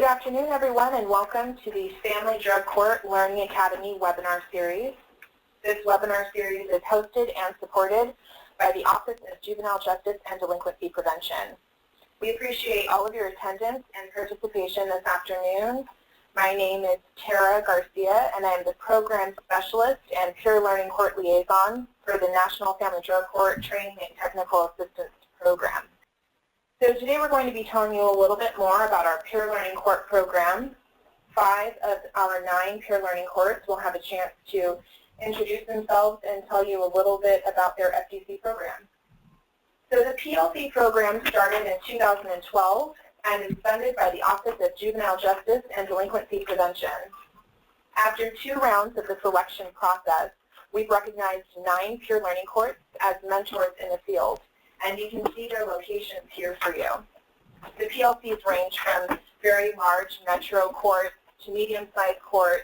afternoon, everyone, and welcome to the Family Drug Court Learning Academy webinar series. This webinar series is hosted and supported by the Office of Juvenile Justice and Delinquency Prevention. We appreciate all of your attendance and participation this afternoon. My name is Tara Garcia, and I am the Program Specialist and Peer Learning Court Liaison for the National Family Drug Court Training and Technical Assistance Program. So today we're going to be telling you a little bit more about our Peer Learning Court program. 5 of our 9 Peer Learning Courts will have a chance to introduce themselves and tell you a little bit about their FDC program. So the PLC program started in 2012 and is funded by the Office of Juvenile Justice and Delinquency Prevention. After 2 rounds of the selection process, we've recognized 9 Peer Learning Courts as mentors in the field, and you can see their locations here for you. The PLCs range from very large metro courts to medium-sized courts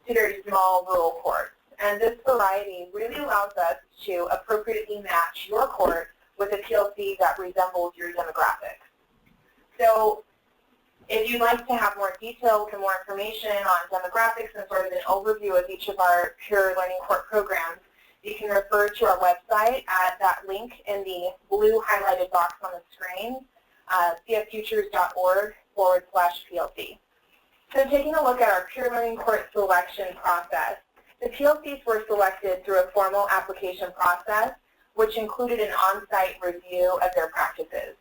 to very small rural courts. And this variety really allows us to appropriately match your court with a PLC that resembles your demographic. So if you'd like to have more details and more information on demographics and sort of an overview of each of our Peer Learning Court programs, you can refer to our website at that link in the blue highlighted box on the screen, cffutures.org/PLC. So taking a look at our Peer Learning Court selection process, the PLCs were selected through a formal application process, which included an on-site review of their practices.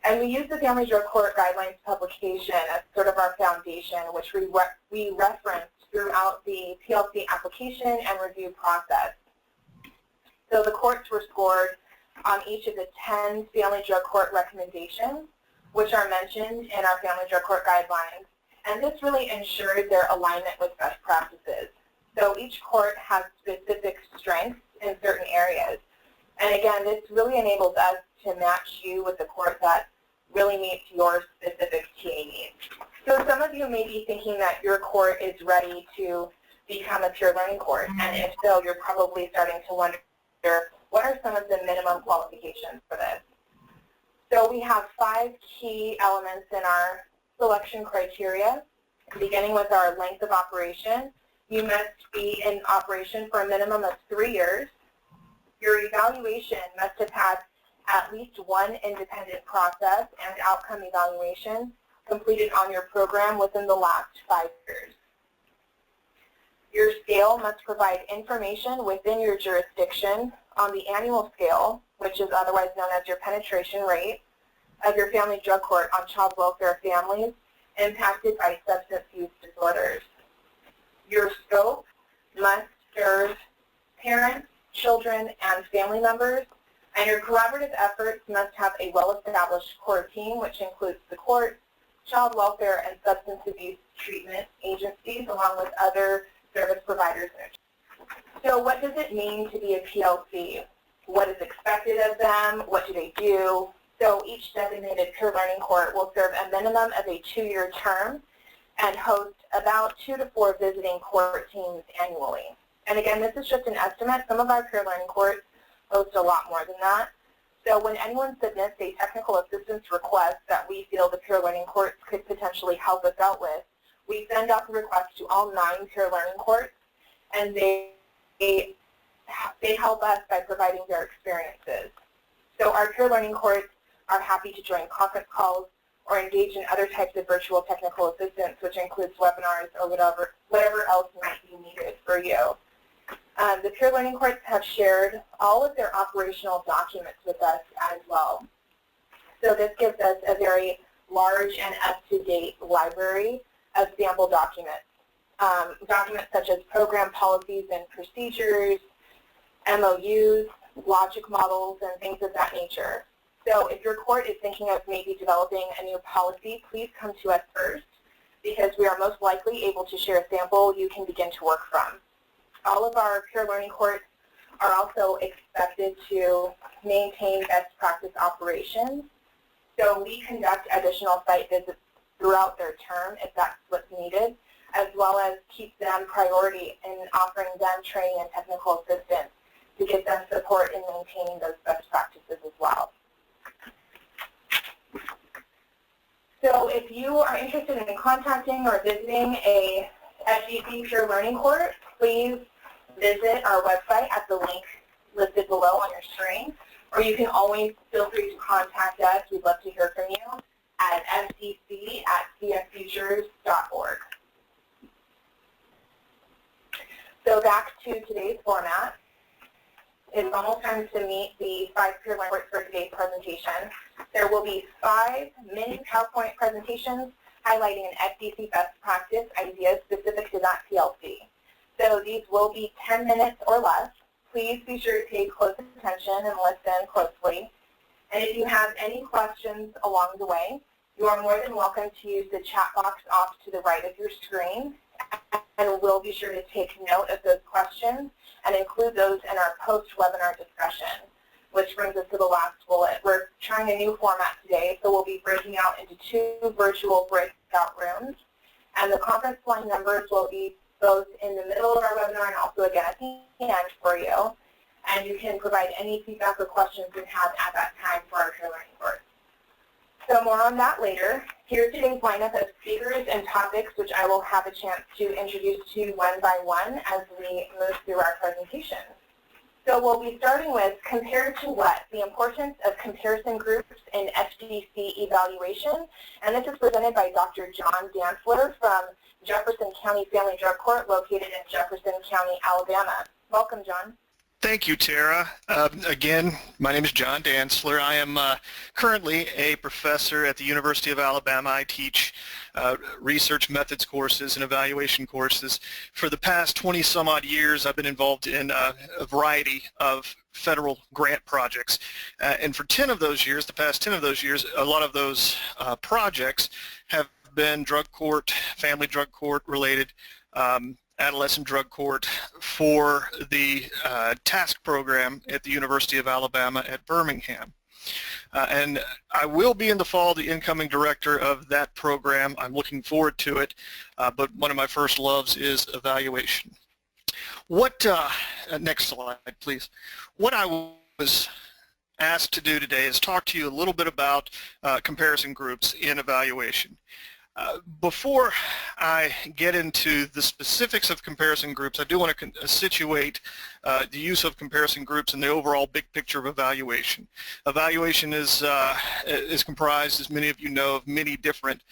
And we use the Family Drug Court Guidelines publication as sort of our foundation, which we referenced throughout the PLC application and review process. So the courts were scored on each of the 10 Family Drug Court recommendations, which are mentioned in our Family Drug Court Guidelines. And this really ensured their alignment with best practices. So each court has specific strengths in certain areas. And again, this really enables us to match you with a court that really meets your specific TA needs. So some of you may be thinking that your court is ready to become a peer learning court. And if so, you're probably starting to wonder, what are some of the minimum qualifications for this? So we have 5 key elements in our selection criteria, beginning with our length of operation. You must be in operation for a minimum of 3 years. Your evaluation must have had at least 1 independent process and outcome evaluation completed on your program within the last 5 years. Your scale must provide information within your jurisdiction on the annual scale, which is otherwise known as your penetration rate, of your family drug court on child welfare families impacted by substance use disorders. Your scope must serve parents, children, and family members, and your collaborative efforts must have a well-established core team, which includes the court, child welfare, and substance abuse treatment agencies, along with other service providers. So what does it mean to be a PLC? What is expected of them? What do they do? So each designated peer learning court will serve a minimum of a 2-year term and host about 2 to 4 visiting court teams annually. And again, this is just an estimate. Some of our peer learning courts host a lot more than that. So when anyone submits a technical assistance request that we feel the peer learning courts could potentially help us out with, we send out the request to all 9 peer learning courts, and they help us by providing their experiences. So our peer learning courts are happy to join conference calls or engage in other types of virtual technical assistance, which includes webinars or whatever else might be needed for you. The peer learning courts have shared all of their operational documents with us as well. So this gives us a very large and up-to-date library of sample documents. Documents such as program policies and procedures, MOUs, logic models, and things of that nature. So if your court is thinking of maybe developing a new policy, please come to us first, because we are most likely able to share a sample you can begin to work from. All of our peer learning courts are also expected to maintain best practice operations. So we conduct additional site visits throughout their term if that's what's needed, as well as keep them priority in offering them training and technical assistance to give them support in maintaining those best practices as well. So if you are interested in contacting or visiting a FDC Peer Learning Court, please visit our website at the link listed below on your screen, or you can always feel free to contact us. We'd love to hear from you at fdc@cfutures.org. So back to today's format. It's almost time to meet the 5 peer learning courts for today's presentation. There will be 5 mini PowerPoint presentations highlighting an FDC best practice ideas specific to that PLC. So these will be 10 minutes or less. Please be sure to pay close attention and listen closely. And if you have any questions along the way, you are more than welcome to use the chat box off to the right of your screen, and we'll be sure to take note of those questions and include those in our post-webinar discussion, which brings us to the last bullet. We're trying a new format today, so we'll be breaking out into 2 virtual breakout rooms, and the conference line numbers will be both in the middle of our webinar and also again at the end for you, and you can provide any feedback or questions you have at that time for our peer learning course. So more on that later. Here's today's lineup of speakers and topics, which I will have a chance to introduce to you one by one as we move through our presentation. So we'll be starting with Compared to What? The Importance of Comparison Groups in FDC Evaluation. And this is presented by Dr. John Dantzler from Jefferson County Family Drug Court located in Jefferson County, Alabama. Welcome, John. Thank you, Tara. Again, my name is John Dantzler. I am currently a professor at the University of Alabama. I teach research methods courses and evaluation courses. For the past 20-some odd years, I've been involved in a variety of federal grant projects. And for 10 of those years, the past 10 of those years, a lot of those projects have been drug court, family drug court related, adolescent drug court for the TASK program at the University of Alabama at Birmingham. And I will be in the fall the incoming director of that program. I'm looking forward to it, but one of my first loves is evaluation. What, next slide please. What I was asked to do today is talk to you a little bit about comparison groups in evaluation. Before I get into the specifics of comparison groups, I do want to situate the use of comparison groups in the overall big picture of evaluation. Evaluation is comprised, as many of you know, of many different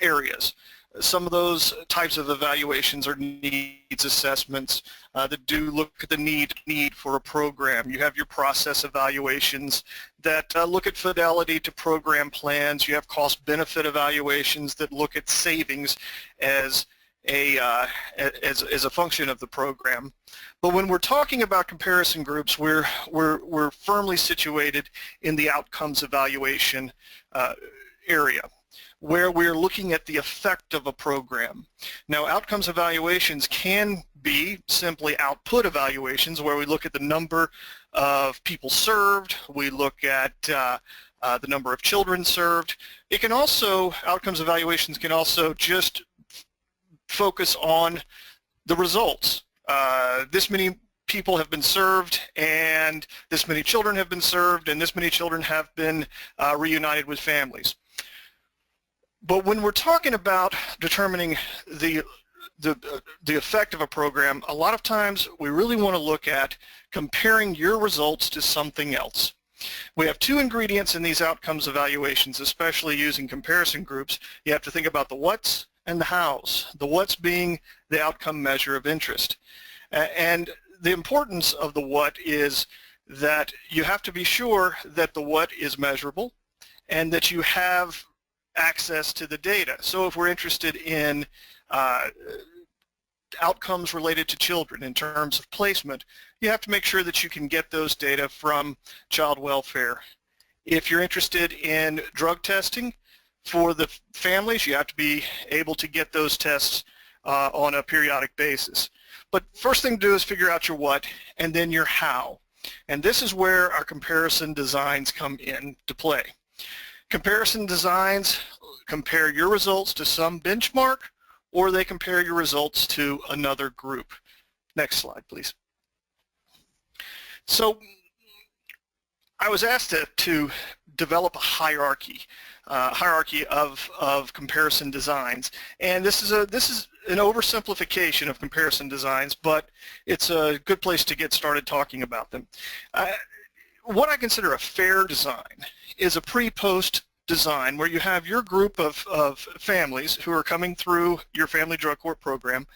areas. Some of those types of evaluations are needs assessments that do look at the need for a program. You have your process evaluations that look at fidelity to program plans. You have cost-benefit evaluations that look at savings as a function of the program. But when we're talking about comparison groups, we're firmly situated in the outcomes evaluation area, where we're looking at the effect of a program. Now, outcomes evaluations can be simply output evaluations, where we look at the number of people served, we look at the number of children served. It can also, outcomes evaluations can also just focus on the results. This many people have been served, and this many children have been served, and this many children have been reunited with families. But when we're talking about determining the effect of a program, a lot of times we really want to look at comparing your results to something else. We have 2 ingredients in these outcomes evaluations, especially using comparison groups. You have to think about the what's and the how's. The what's being the outcome measure of interest. And the importance of the what is that you have to be sure that the what is measurable and that you have access to the data. So if we're interested in outcomes related to children in terms of placement, you have to make sure that you can get those data from child welfare. If you're interested in drug testing for the families, you have to be able to get those tests on a periodic basis. But first thing to do is figure out your what and then your how. And this is where our comparison designs come into play. Comparison designs compare your results to some benchmark, or they compare your results to another group. Next slide, please. So I was asked to develop a hierarchy of comparison designs. And this is an oversimplification of comparison designs, but it's a good place to get started talking about them. What I consider a fair design is a pre-post design where you have your group of families who are coming through your family drug court program.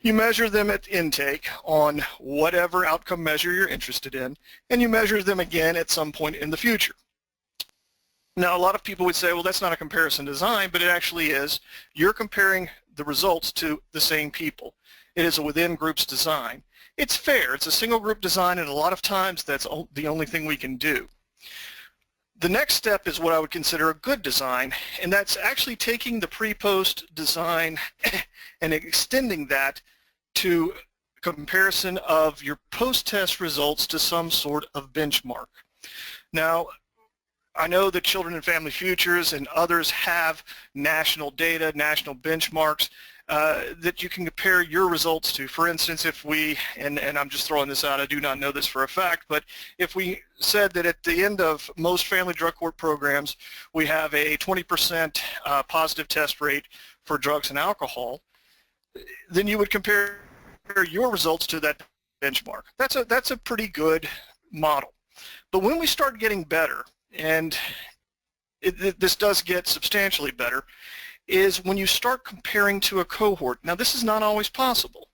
You measure them at intake on whatever outcome measure you're interested in, and you measure them again at some point in the future. Now, a lot of people would say, well, that's not a comparison design, but it actually is. You're comparing the results to the same people. It is a within groups design. It's fair. It's a single group design, and a lot of times that's the only thing we can do. The next step is what I would consider a good design, and that's actually taking the pre-post design and extending that to comparison of your post-test results to some sort of benchmark. Now, I know that Children and Family Futures and others have national data, national benchmarks that you can compare your results to. For instance, if we, and I'm just throwing this out, I do not know this for a fact, but if we said that at the end of most family drug court programs, we have a 20% positive test rate for drugs and alcohol, then you would compare your results to that benchmark. That's a pretty good model. But when we start getting better, and this does get substantially better, is when you start comparing to a cohort. Now, this is not always possible,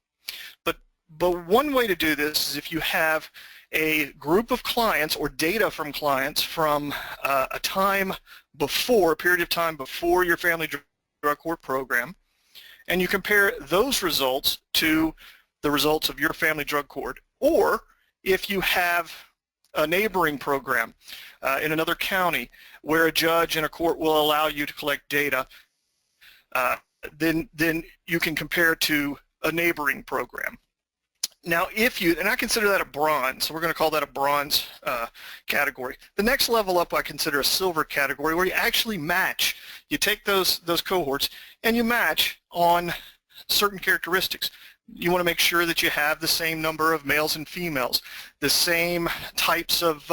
but one way to do this is if you have a group of clients or data from clients from a time before, a period of time before your family drug court program, and you compare those results to the results of your family drug court, or if you have a neighboring program in another county where a judge and a court will allow you to collect data, then you can compare to a neighboring program. Now, if you, and I consider that a bronze, so we're going to call that a bronze category. The next level up I consider a silver category, where you actually match. You take those cohorts and you match on certain characteristics. You want to make sure that you have the same number of males and females, the same types of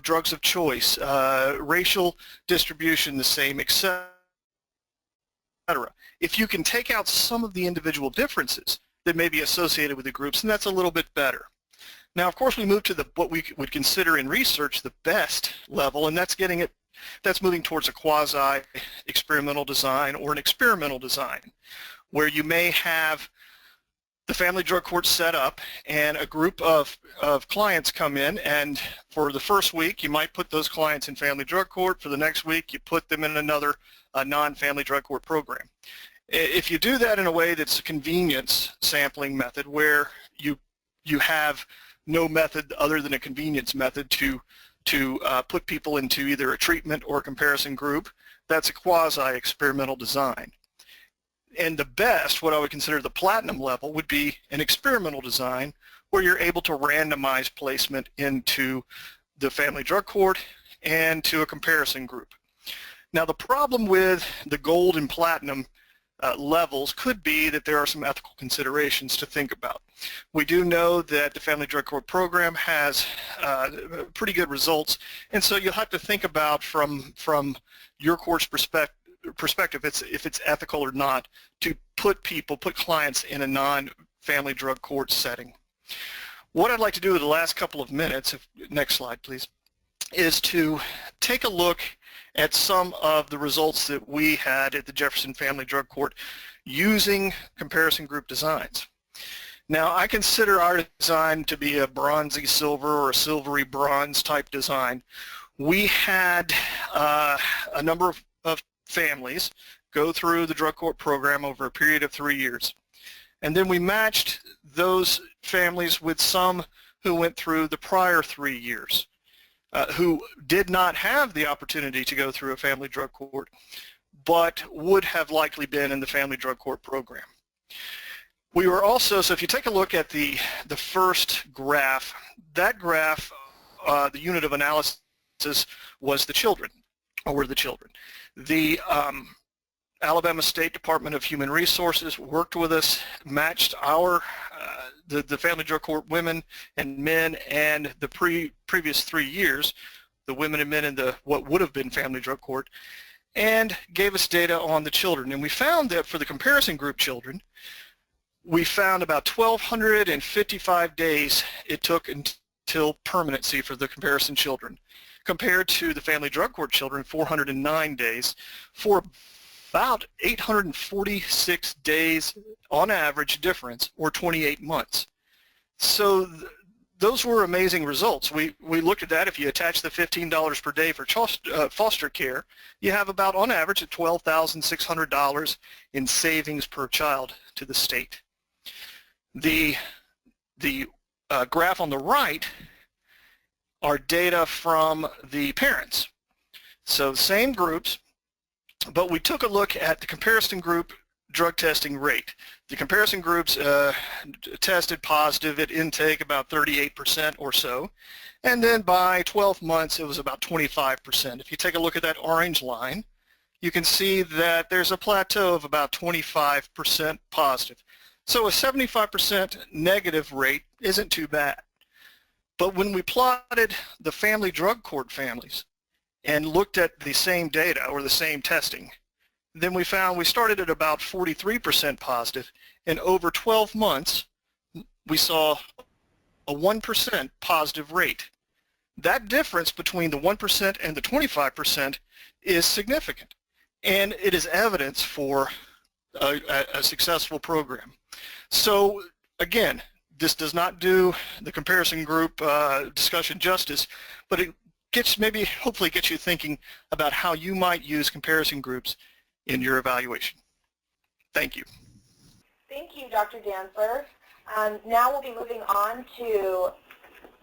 drugs of choice, racial distribution the same, etc. If you can take out some of the individual differences that may be associated with the groups, then that's a little bit better. Now, of course, we move to what we would consider in research the best level, and that's moving towards a quasi-experimental design or an experimental design, where you may have the family drug court set up and a group of clients come in, and for the first week you might put those clients in family drug court. For the next week you put them in another non-family drug court program. If you do that in a way that's a convenience sampling method, where you have no method other than a convenience method to put people into either a treatment or a comparison group, that's a quasi-experimental design. And the best, what I would consider the platinum level, would be an experimental design where you're able to randomize placement into the family drug court and to a comparison group. Now, the problem with the gold and platinum levels could be that there are some ethical considerations to think about. We do know that the family drug court program has pretty good results, and so you'll have to think about from your court's perspective if it's ethical or not to put clients in a non-family drug court setting. What I'd like to do in the last couple of minutes, next slide please, is to take a look at some of the results that we had at the Jefferson Family Drug Court using comparison group designs. Now, I consider our design to be a bronzy silver or a silvery bronze type design. We had a number of families go through the drug court program over a period of 3 years. And then we matched those families with some who went through the prior 3 years, who did not have the opportunity to go through a family drug court, but would have likely been in the family drug court program. We were also, so if you take a look at the first graph, that graph, the unit of analysis was the children, or were the children. The Alabama State Department of Human Resources worked with us, matched our the family drug court women and men and the previous 3 years the women and men in the what would have been family drug court, and gave us data on the children. And we found that for the comparison group children, we found about 1,255 days it took until permanency for the comparison children, compared to the family drug court children, 409 days, for about 846 days on average difference, or 28 months. So those were amazing results. We looked at that. If you attach the $15 per day for foster care, you have about, on average, at $12,600 in savings per child to the state. The graph on the right are data from the parents. So same groups, but we took a look at the comparison group drug testing rate. The comparison groups tested positive at intake about 38% or so, and then by 12 months it was about 25%. If you take a look at that orange line, you can see that there's a plateau of about 25% positive. So a 75% negative rate isn't too bad. But when we plotted the family drug court families and looked at the same data or the same testing, then we found we started at about 43% positive, and over 12 months we saw a 1% positive rate. That difference between the 1% and the 25% is significant, and it is evidence for a successful program. So again, this does not do the comparison group discussion justice, but it gets hopefully gets you thinking about how you might use comparison groups in your evaluation. Thank you. Thank you, Dr. Dantzler. Now we'll be moving on to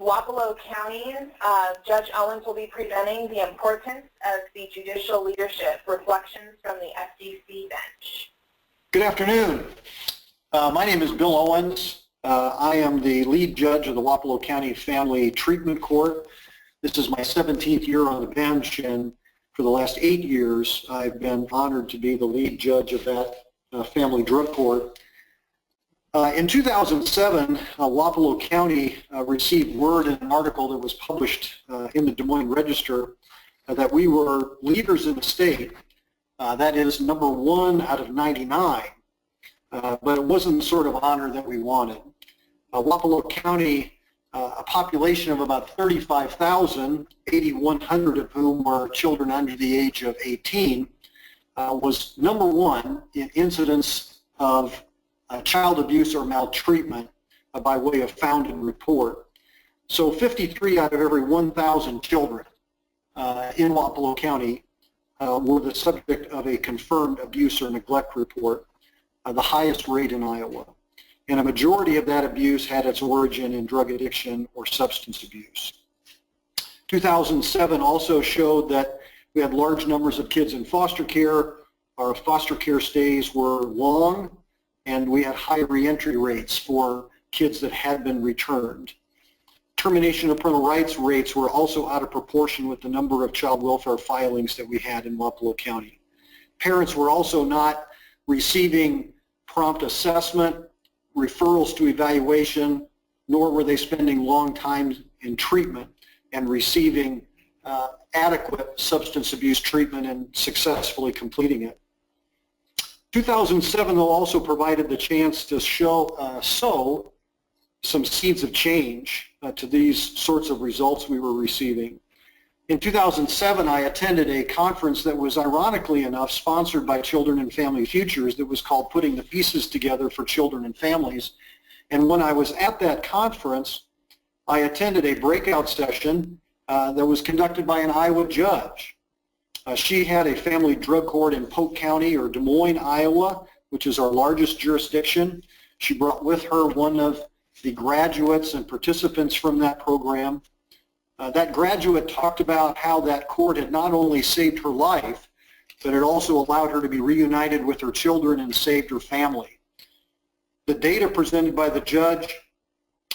Wapello County. Judge Owens will be presenting the importance of the judicial leadership, reflections from the FDC bench. Good afternoon. My name is Bill Owens. I am the lead judge of the Wapello County Family Treatment Court. This is my 17th year on the bench, and for the last 8 years I've been honored to be the lead judge of that family drug court. In 2007, Wapello County received word in an article that was published in the Des Moines Register that we were leaders in the state. That is number 1 out of 99, but it wasn't the sort of honor that we wanted. Wapello County, a population of about 35,000, 8,100 of whom were children under the age of 18, was number 1 in incidence of child abuse or maltreatment by way of founded report. So 53 out of every 1,000 children in Wapello County were the subject of a confirmed abuse or neglect report, the highest rate in Iowa. And a majority of that abuse had its origin in drug addiction or substance abuse. 2007 also showed that we had large numbers of kids in foster care. Our foster care stays were long, and we had high reentry rates for kids that had been returned. Termination of parental rights rates were also out of proportion with the number of child welfare filings that we had in Wapello County. Parents were also not receiving prompt assessment, referrals to evaluation, nor were they spending long time in treatment and receiving adequate substance abuse treatment and successfully completing it. 2007, though, also provided the chance to sow some seeds of change to these sorts of results we were receiving. In 2007, I attended a conference that was, ironically enough, sponsored by Children and Family Futures that was called Putting the Pieces Together for Children and Families. And when I was at that conference, I attended a breakout session that was conducted by an Iowa judge. She had a family drug court in Polk County, or Des Moines, Iowa, which is our largest jurisdiction. She brought with her one of the graduates and participants from that program. That graduate talked about how that court had not only saved her life, but it also allowed her to be reunited with her children and saved her family. The data presented by the judge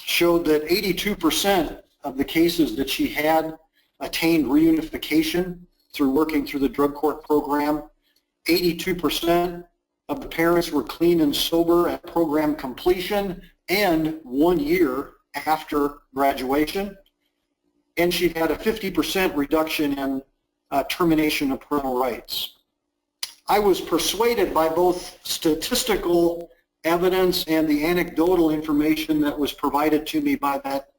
showed that 82% of the cases that she had attained reunification through working through the drug court program. 82% of the parents were clean and sober at program completion and 1 year after graduation. and she had a 50% reduction in termination of parental rights. I was persuaded by both statistical evidence and the anecdotal information that was provided to me by that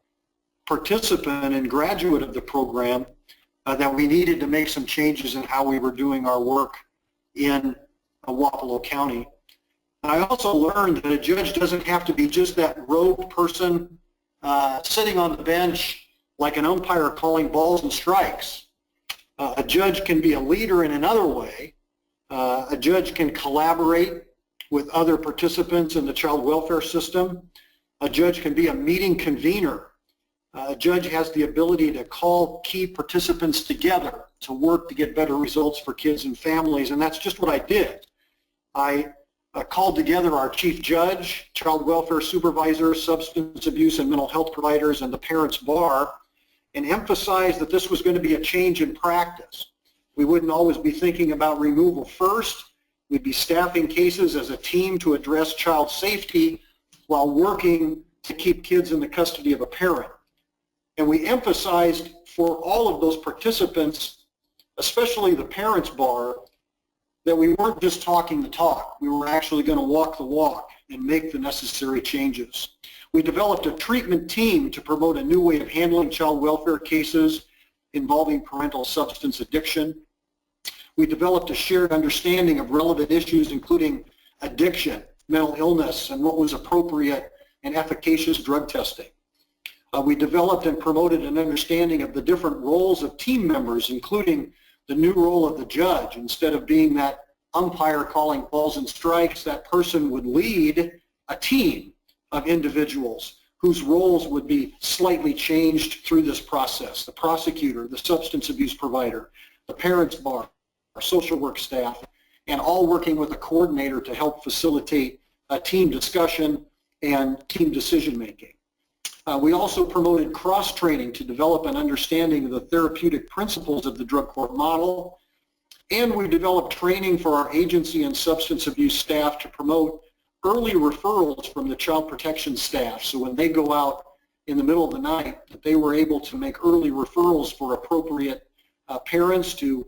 participant and graduate of the program that we needed to make some changes in how we were doing our work in Wapello County. I also learned that a judge doesn't have to be just that rogue person sitting on the bench like an umpire calling balls and strikes. A judge can be a leader in another way. A judge can collaborate with other participants in the child welfare system. A judge can be a meeting convener. A judge has the ability to call key participants together to work to get better results for kids and families, and that's just what I did. I called together our chief judge, child welfare supervisor, substance abuse and mental health providers, and the parents' bar, and emphasized that this was going to be a change in practice. We wouldn't always be thinking about removal first. We'd be staffing cases as a team to address child safety while working to keep kids in the custody of a parent. And we emphasized for all of those participants, especially the parents' bar, that we weren't just talking the talk. We were actually going to walk the walk and make the necessary changes. We developed a treatment team to promote a new way of handling child welfare cases involving parental substance addiction. We developed a shared understanding of relevant issues, including addiction, mental illness, and what was appropriate and efficacious drug testing. We developed and promoted an understanding of the different roles of team members, including the new role of the judge. Instead of being that umpire calling balls and strikes, that person would lead a team of individuals whose roles would be slightly changed through this process. The prosecutor, the substance abuse provider, the parents' bar, our social work staff, and all working with a coordinator to help facilitate a team discussion and team decision making. We also promoted cross-training to develop an understanding of the therapeutic principles of the drug court model, and we developed training for our agency and substance abuse staff to promote early referrals from the child protection staff. So when they go out in the middle of the night, that they were able to make early referrals for appropriate parents to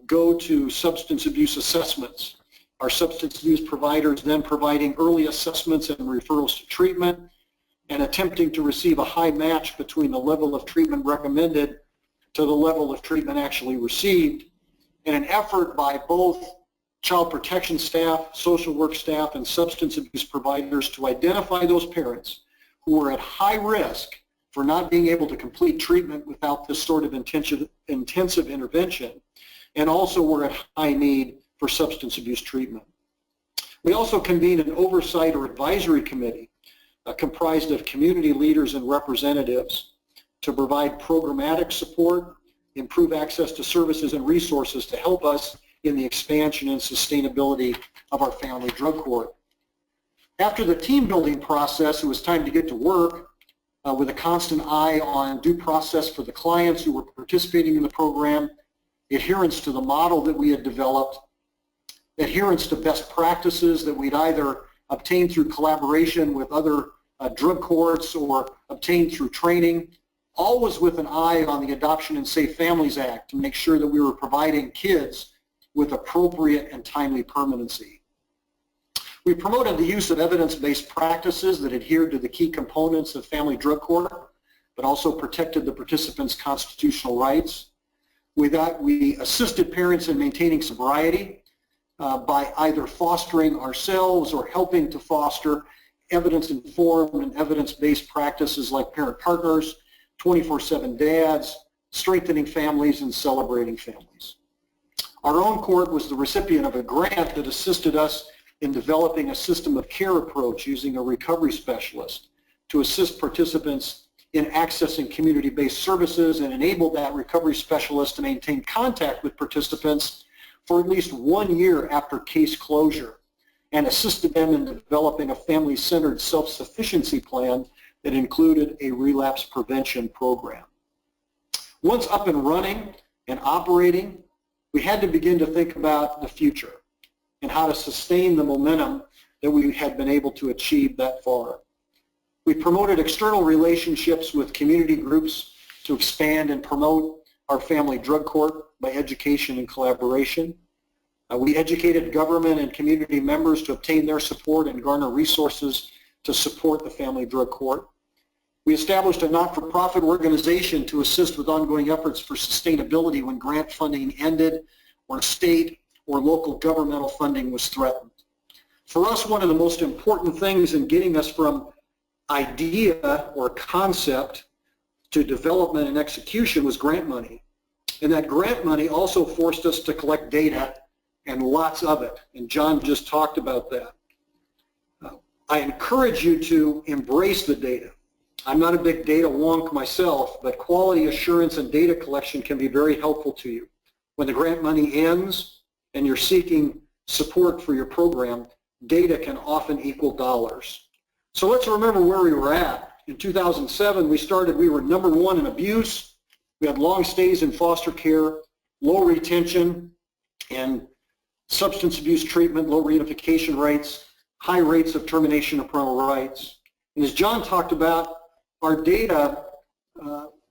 go to substance abuse assessments. Our substance abuse providers then providing early assessments and referrals to treatment, and attempting to receive a high match between the level of treatment recommended to the level of treatment actually received, in an effort by both child protection staff, social work staff, and substance abuse providers to identify those parents who are at high risk for not being able to complete treatment without this sort of intensive intervention, and also were at high need for substance abuse treatment. We also convened an oversight or advisory committee comprised of community leaders and representatives to provide programmatic support, improve access to services and resources to help us in the expansion and sustainability of our family drug court. After the team building process, it was time to get to work with a constant eye on due process for the clients who were participating in the program, adherence to the model that we had developed, adherence to best practices that we'd either obtained through collaboration with other drug courts or obtained through training, always with an eye on the Adoption and Safe Families Act to make sure that we were providing kids with appropriate and timely permanency. We promoted the use of evidence-based practices that adhered to the key components of family drug court, but also protected the participants' constitutional rights. We assisted parents in maintaining sobriety by either fostering ourselves or helping to foster evidence-informed and evidence-based practices like parent partners, 24/7 dads, strengthening families, and celebrating families. Our own court was the recipient of a grant that assisted us in developing a system of care approach using a recovery specialist to assist participants in accessing community-based services and enable that recovery specialist to maintain contact with participants for at least 1 year after case closure, and assisted them in developing a family-centered self-sufficiency plan that included a relapse prevention program. Once up and running and operating, we had to begin to think about the future and how to sustain the momentum that we had been able to achieve that far. We promoted external relationships with community groups to expand and promote our family drug court by education and collaboration. We educated government and community members to obtain their support and garner resources to support the family drug court. We established a not-for-profit organization to assist with ongoing efforts for sustainability when grant funding ended or state or local governmental funding was threatened. For us, one of the most important things in getting us from idea or concept to development and execution was grant money. And that grant money also forced us to collect data, and lots of it. And John just talked about that. I encourage you to embrace the data. I'm not a big data wonk myself, but quality assurance and data collection can be very helpful to you. When the grant money ends and you're seeking support for your program, data can often equal dollars. So let's remember where we were at. In 2007, we were number one in abuse. We had long stays in foster care, low retention and substance abuse treatment, low reunification rates, high rates of termination of parental rights. And as John talked about, our data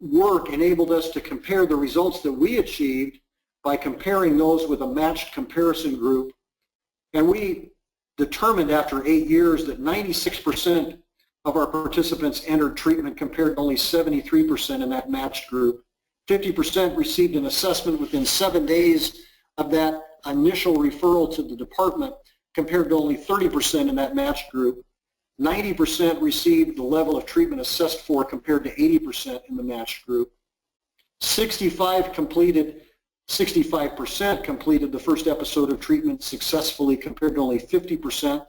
work enabled us to compare the results that we achieved by comparing those with a matched comparison group. And we determined after 8 years that 96% of our participants entered treatment compared to only 73% in that matched group. 50% received an assessment within 7 days of that initial referral to the department compared to only 30% in that matched group. 90% received the level of treatment assessed for compared to 80% in the matched group. 65% completed the first episode of treatment successfully compared to only 50%.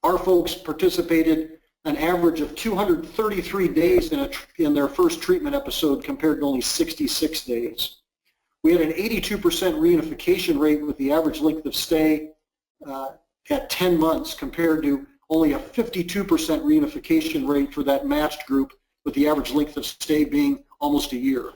Our folks participated an average of 233 days in their first treatment episode compared to only 66 days. We had an 82% reunification rate with the average length of stay at 10 months compared to only a 52% reunification rate for that matched group with the average length of stay being almost a year.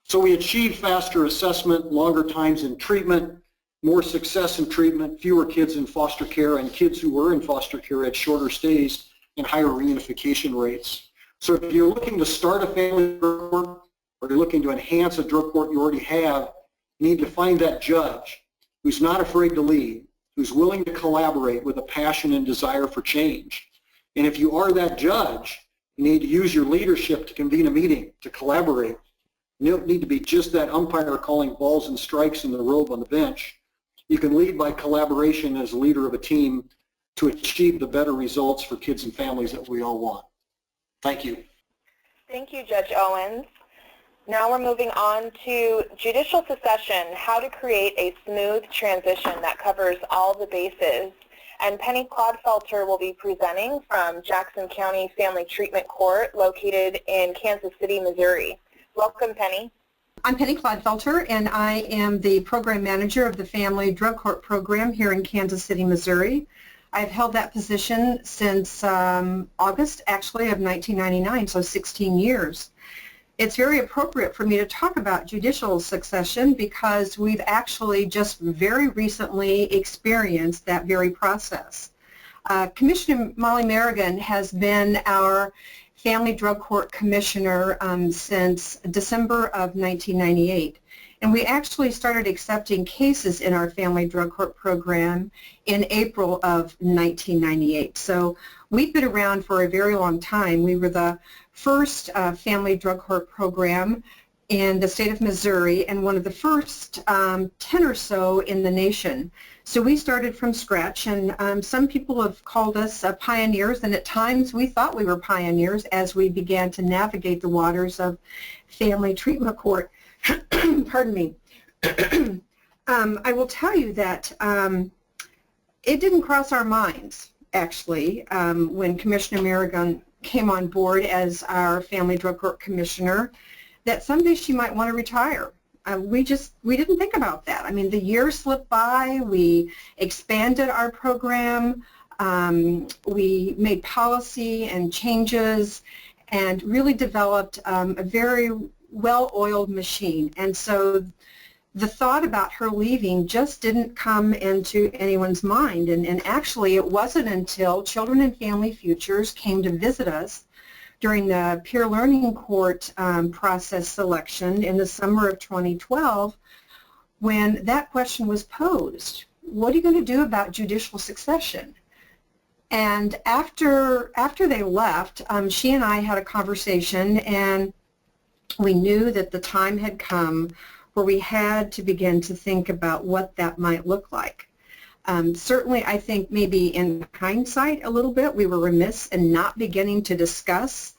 So we achieved faster assessment, longer times in treatment, more success in treatment, fewer kids in foster care, and kids who were in foster care had shorter stays and higher reunification rates. So if you're looking to start a family drug court or you're looking to enhance a drug court you already have, you need to find that judge who's not afraid to lead, who's willing to collaborate with a passion and desire for change. And if you are that judge, you need to use your leadership to convene a meeting, to collaborate. You don't need to be just that umpire calling balls and strikes in the robe on the bench. You can lead by collaboration as a leader of a team to achieve the better results for kids and families that we all want. Thank you. Thank you, Judge Owens. Now we're moving on to judicial succession, how to create a smooth transition that covers all the bases. And Penny Clodfelter will be presenting from Jackson County Family Treatment Court located in Kansas City, Missouri. Welcome, Penny. I'm Penny Clodfelter, and I am the program manager of the Family Drug Court program here in Kansas City, Missouri. I've held that position since August, actually, of 1999, so 16 years. It's very appropriate for me to talk about judicial succession because we've actually just very recently experienced that very process. Commissioner Molly Merrigan has been our Family Drug Court Commissioner since December of 1998. And we actually started accepting cases in our Family Drug Court program in April of 1998. So we've been around for a very long time. We were the first Family Drug Court program in the state of Missouri and one of the first 10 or so in the nation. So we started from scratch, and some people have called us pioneers, and at times we thought we were pioneers as we began to navigate the waters of Family Treatment Court. Pardon me. I will tell you that it didn't cross our minds, actually, when Commissioner Merrigan came on board as our Family Drug Court Commissioner, that someday she might want to retire. We didn't think about that. I mean, the years slipped by. We expanded our program. We made policy and changes and really developed a very well-oiled machine. And so the thought about her leaving just didn't come into anyone's mind. And actually, it wasn't until Children and Family Futures came to visit us during the Peer Learning Court process selection in the summer of 2012 when that question was posed. What are you going to do about judicial succession? And after they left, she and I had a conversation, and we knew that the time had come where we had to begin to think about what that might look like. Certainly, I think maybe in hindsight a little bit, we were remiss in not beginning to discuss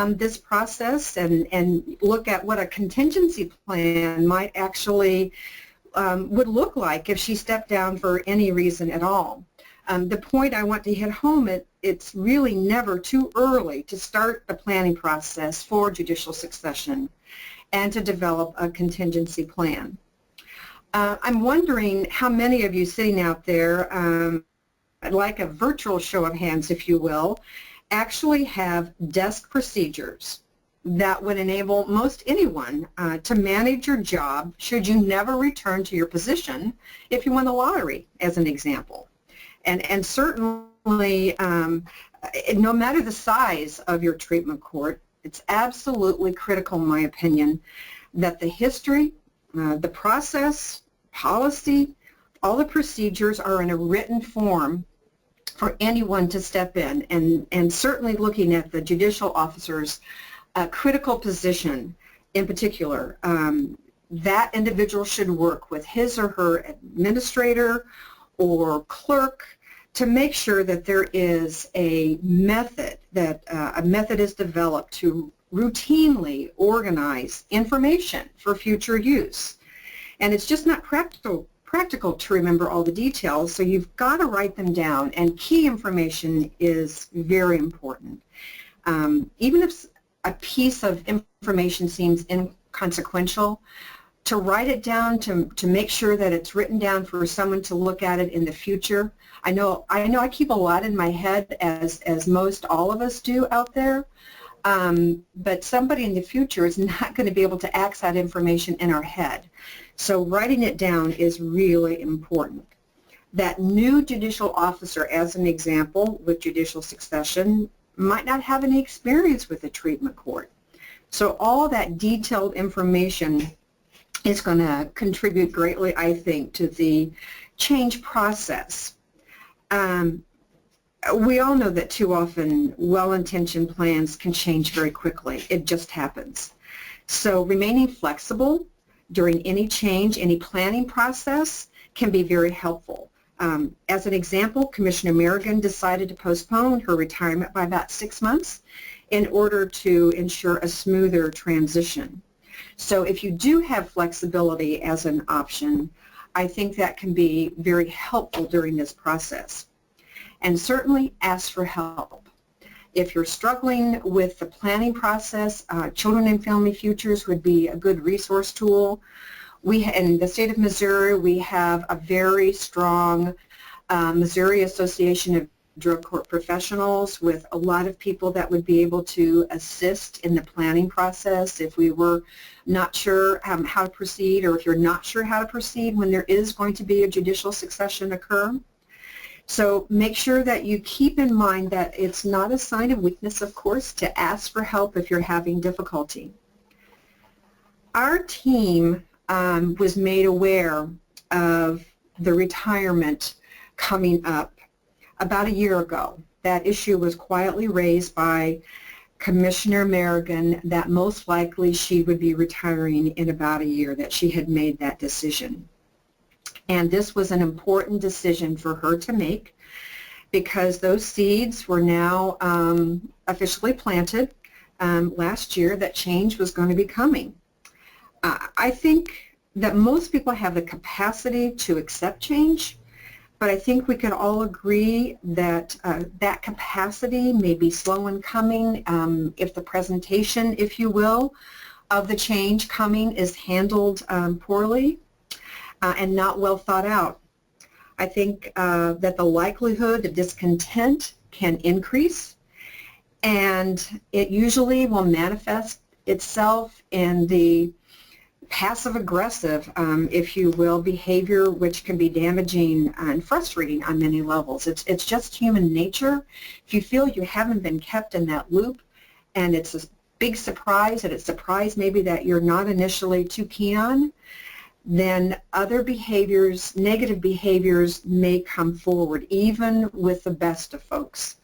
this process and look at what a contingency plan might actually would look like if she stepped down for any reason at all. The point I want to hit home, it's really never too early to start the planning process for judicial succession and to develop a contingency plan. I'm wondering how many of you sitting out there, like a virtual show of hands, if you will, actually have desk procedures that would enable most anyone to manage your job should you never return to your position if you won the lottery, as an example. And certainly, no matter the size of your treatment court, it's absolutely critical, in my opinion, that the history, the process, policy, all the procedures are in a written form for anyone to step in, and certainly looking at the judicial officer's critical position in particular, that individual should work with his or her administrator or clerk to make sure that there is a method, that a method is developed to routinely organize information for future use. And it's just not practical to remember all the details, so you've got to write them down, and key information is very important. Even if a piece of information seems inconsequential, to write it down, to make sure that it's written down for someone to look at it in the future. I know I keep a lot in my head, as most all of us do out there, but somebody in the future is not going to be able to access that information in our head. So writing it down is really important. That new judicial officer, as an example, with judicial succession, might not have any experience with the treatment court. So all that detailed information is going to contribute greatly, I think, to the change process. We all know that too often well-intentioned plans can change very quickly. It just happens. So remaining flexible during any change, any planning process can be very helpful. As an example, Commissioner Merrigan decided to postpone her retirement by about 6 months in order to ensure a smoother transition. So if you do have flexibility as an option, I think that can be very helpful during this process. And certainly ask for help. If you're struggling with the planning process, Children and Family Futures would be a good resource tool. In the state of Missouri, we have a very strong Missouri Association of Drug Court Professionals with a lot of people that would be able to assist in the planning process if we were not sure how to proceed, or if you're not sure how to proceed when there is going to be a judicial succession occur. So make sure that you keep in mind that it's not a sign of weakness, of course, to ask for help if you're having difficulty. Our team was made aware of the retirement coming up about a year ago. That issue was quietly raised by Commissioner Merrigan that most likely she would be retiring in about a year, that she had made that decision. And this was an important decision for her to make because those seeds were now officially planted last year that change was going to be coming. I think that most people have the capacity to accept change, but I think we can all agree that that capacity may be slow in coming if the presentation, if you will, of the change coming is handled poorly and not well thought out. I think that the likelihood of discontent can increase, and it usually will manifest itself in the passive-aggressive, if you will, behavior, which can be damaging and frustrating on many levels. It's just human nature. If you feel you haven't been kept in that loop, and it's a big surprise, and it's a surprise maybe that you're not initially too keen on, then other behaviors, negative behaviors, may come forward, even with the best of folks.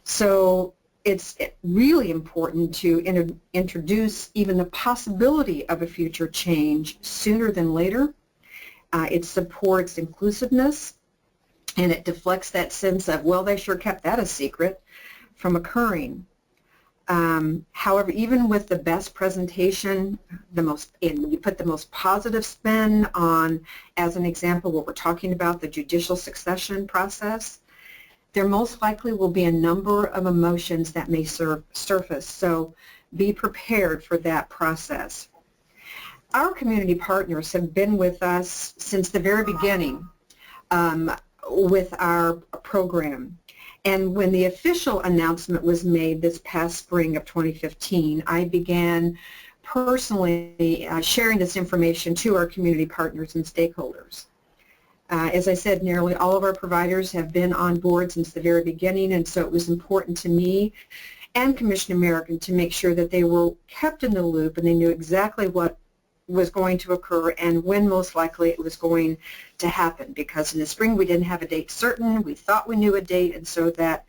So it's really important to introduce even the possibility of a future change sooner than later. It supports inclusiveness, and it deflects that sense of, well, they sure kept that a secret, from occurring. However, even with the best presentation, you put the most positive spin on, as an example, what we're talking about, the judicial succession process, there most likely will be a number of emotions that may surface, so be prepared for that process. Our community partners have been with us since the very beginning with our program. And when the official announcement was made this past spring of 2015, I began personally sharing this information to our community partners and stakeholders. As I said, nearly all of our providers have been on board since the very beginning, and so it was important to me and Commission American to make sure that they were kept in the loop and they knew exactly what was going to occur and when most likely it was going to happen, because in the spring we didn't have a date certain. We thought we knew a date, and so that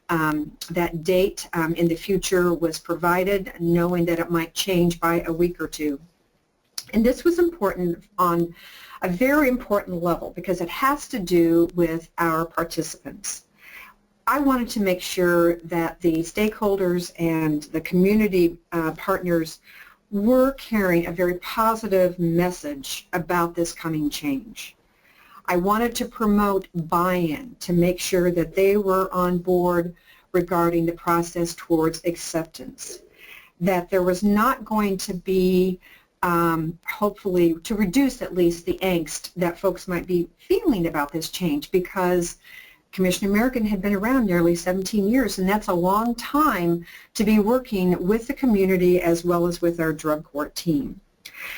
that date in the future was provided, knowing that it might change by a week or two. And this was important on a very important level because it has to do with our participants. I wanted to make sure that the stakeholders and the community partners were carrying a very positive message about this coming change. I wanted to promote buy-in, to make sure that they were on board regarding the process towards acceptance, that there was not going to be, hopefully, to reduce at least the angst that folks might be feeling about this change, because Commission American had been around nearly 17 years, and that's a long time to be working with the community as well as with our drug court team.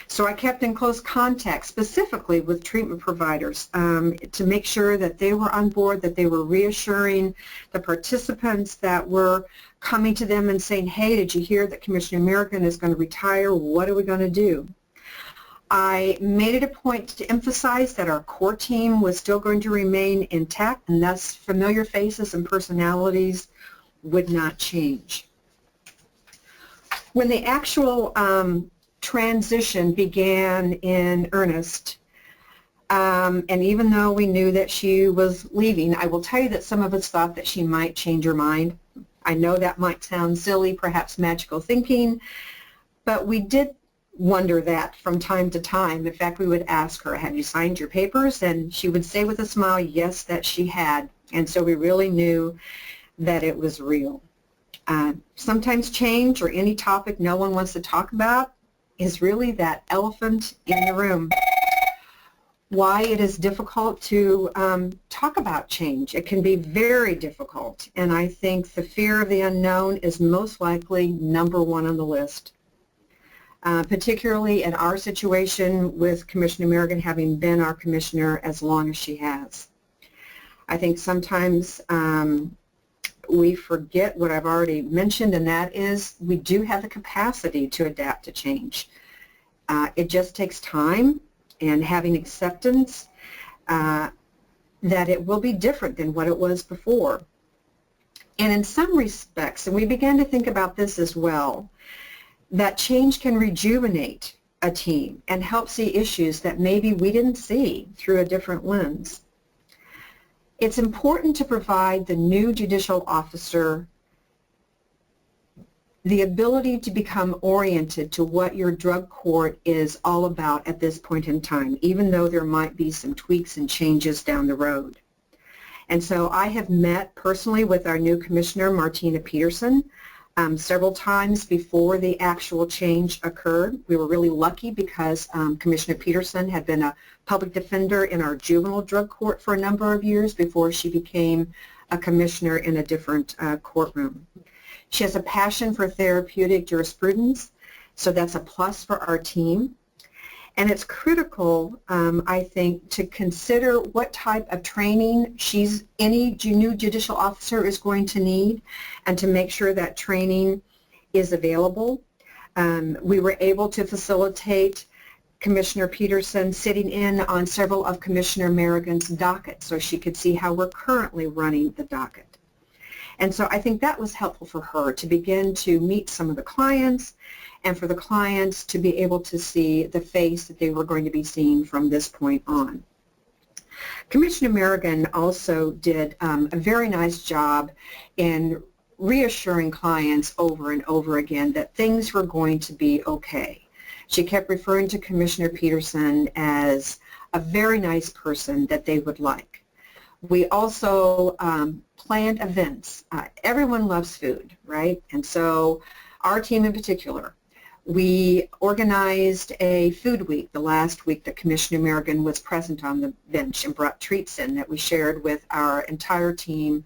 So I kept in close contact specifically with treatment providers to make sure that they were on board, that they were reassuring the participants that were coming to them and saying, hey, did you hear that Commission American is going to retire? What are we going to do? I made it a point to emphasize that our core team was still going to remain intact, and thus familiar faces and personalities would not change. When the actual transition began in earnest, and even though we knew that she was leaving, I will tell you that some of us thought that she might change her mind. I know that might sound silly, perhaps magical thinking, but we did wonder that from time to time. In fact, we would ask her, have you signed your papers? And she would say with a smile, yes, that she had. And so we really knew that it was real. Sometimes change, or any topic no one wants to talk about, is really that elephant in the room. Why it is difficult to talk about change. It can be very difficult, and I think the fear of the unknown is most likely number one on the list. Particularly in our situation with Commission American having been our commissioner as long as she has. I think sometimes we forget what I've already mentioned, and that is we do have the capacity to adapt to change. It just takes time and having acceptance that it will be different than what it was before. And in some respects, and we began to think about this as well, that change can rejuvenate a team and help see issues that maybe we didn't see through a different lens. It's important to provide the new judicial officer the ability to become oriented to what your drug court is all about at this point in time, even though there might be some tweaks and changes down the road. And so I have met personally with our new commissioner, Martina Peterson, several times before the actual change occurred. We were really lucky because Commissioner Peterson had been a public defender in our juvenile drug court for a number of years before she became a commissioner in a different courtroom. She has a passion for therapeutic jurisprudence, so that's a plus for our team. And it's critical, I think, to consider what type of training any new judicial officer is going to need, and to make sure that training is available. We were able to facilitate Commissioner Peterson sitting in on several of Commissioner Merrigan's dockets so she could see how we're currently running the docket. And so I think that was helpful for her to begin to meet some of the clients and for the clients to be able to see the face that they were going to be seeing from this point on. Commissioner Merrigan also did a very nice job in reassuring clients over and over again that things were going to be okay. She kept referring to Commissioner Peterson as a very nice person that they would like. We also planned events. Everyone loves food, right? And so our team in particular, we organized a food week the last week that Commissioner Merrigan was present on the bench and brought treats in that we shared with our entire team,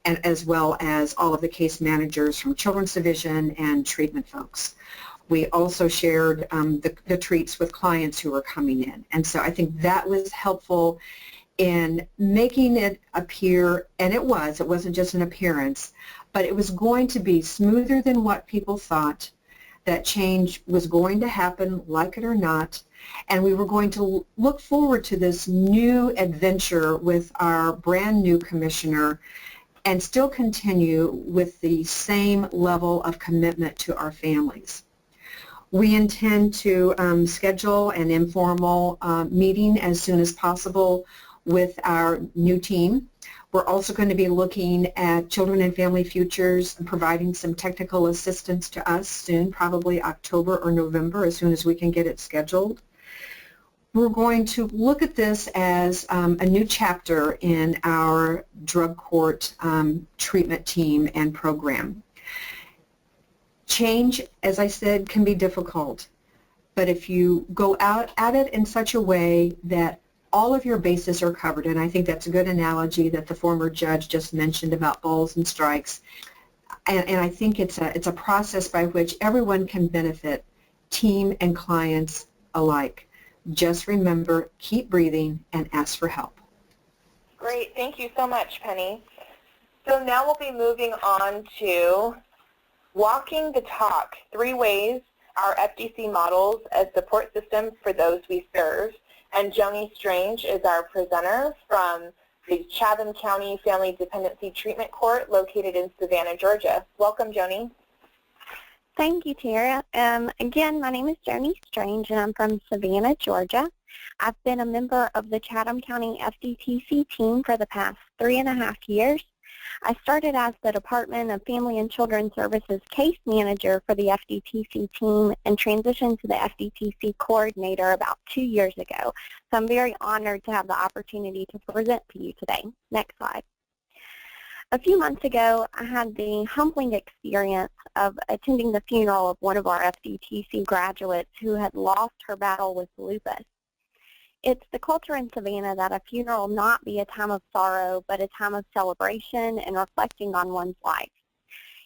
and as well as all of the case managers from Children's Division and treatment folks. We also shared the treats with clients who were coming in. And so I think that was helpful in making it appear, and it wasn't just an appearance, but it was going to be smoother than what people thought, that change was going to happen, like it or not, and we were going to look forward to this new adventure with our brand new commissioner and still continue with the same level of commitment to our families. We intend to schedule an informal meeting as soon as possible with our new team. We're also going to be looking at Children and Family Futures and providing some technical assistance to us soon, probably October or November, as soon as we can get it scheduled. We're going to look at this as a new chapter in our drug court treatment team and program. Change, as I said, can be difficult, but if you go out at it in such a way that all of your bases are covered, and I think that's a good analogy that the former judge just mentioned about balls and strikes, and I think it's a process by which everyone can benefit, team and clients alike. Just remember, keep breathing and ask for help. Great. Thank you so much, Penny. So now we'll be moving on to walking the talk, 3 ways our FDC models as support systems for those we serve. And Joni Strange is our presenter from the Chatham County Family Dependency Treatment Court located in Savannah, Georgia. Welcome, Joni. Thank you, Tara. Again, my name is Joni Strange, and I'm from Savannah, Georgia. I've been a member of the Chatham County FDTC team for the past 3.5 years. I started as the Department of Family and Children Services case manager for the FDTC team and transitioned to the FDTC coordinator about 2 years ago. So I'm very honored to have the opportunity to present to you today. Next slide. A few months ago, I had the humbling experience of attending the funeral of one of our FDTC graduates who had lost her battle with lupus. It's the culture in Savannah that a funeral not be a time of sorrow, but a time of celebration and reflecting on one's life.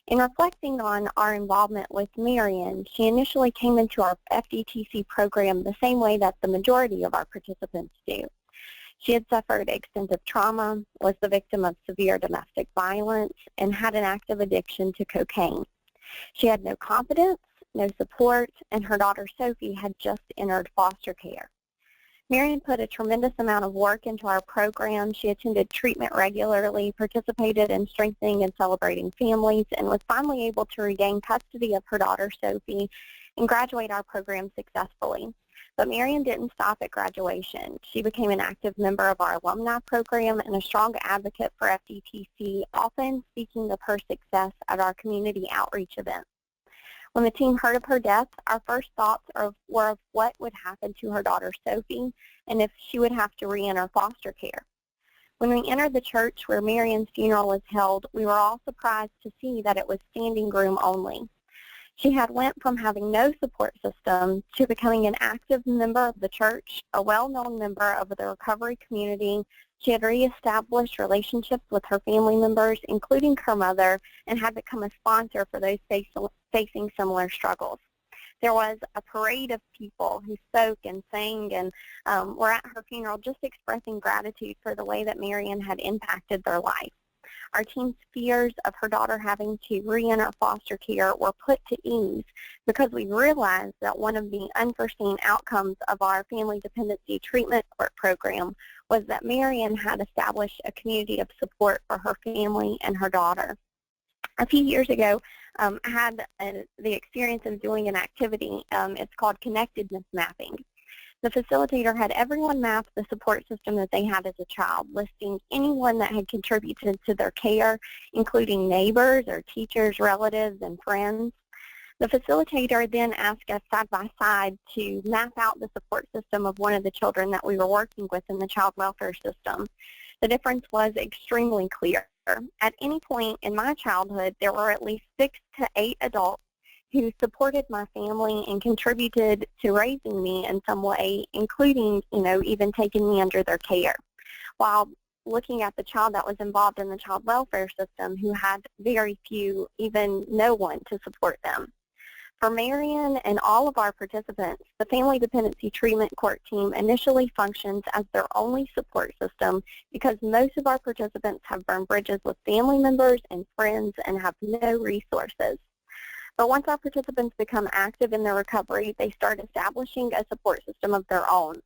In reflecting on our involvement with Marion, she initially came into our FDTC program the same way that the majority of our participants do. She had suffered extensive trauma, was the victim of severe domestic violence, and had an active addiction to cocaine. She had no confidence, no support, and her daughter Sophie had just entered foster care. Marion put a tremendous amount of work into our program. She attended treatment regularly, participated in strengthening and celebrating families, and was finally able to regain custody of her daughter Sophie and graduate our program successfully. But Marion didn't stop at graduation. She became an active member of our alumni program and a strong advocate for FDTC, often speaking of her success at our community outreach events. When the team heard of her death, our first thoughts were of what would happen to her daughter Sophie and if she would have to re-enter foster care. When we entered the church where Marion's funeral was held, we were all surprised to see that it was standing room only. She had went from having no support system to becoming an active member of the church, a well-known member of the recovery community. She had reestablished relationships with her family members, including her mother, and had become a sponsor for those facing similar struggles. There was a parade of people who spoke and sang and were at her funeral just expressing gratitude for the way that Marion had impacted their life. Our team's fears of her daughter having to re-enter foster care were put to ease because we realized that one of the unforeseen outcomes of our family dependency treatment court program was that Marion had established a community of support for her family and her daughter. A few years ago, I had the experience of doing an activity. It's called connectedness mapping. The facilitator had everyone map the support system that they had as a child, listing anyone that had contributed to their care, including neighbors or teachers, relatives, and friends. The facilitator then asked us side by side to map out the support system of one of the children that we were working with in the child welfare system. The difference was extremely clear. At any point in my childhood, there were at least 6 to 8 adults who supported my family and contributed to raising me in some way, including, even taking me under their care. While looking at the child that was involved in the child welfare system who had very few, even no one to support them. For Marion and all of our participants, the Family Dependency Treatment Court team initially functions as their only support system because most of our participants have burned bridges with family members and friends and have no resources. But once our participants become active in their recovery, they start establishing a support system of their own.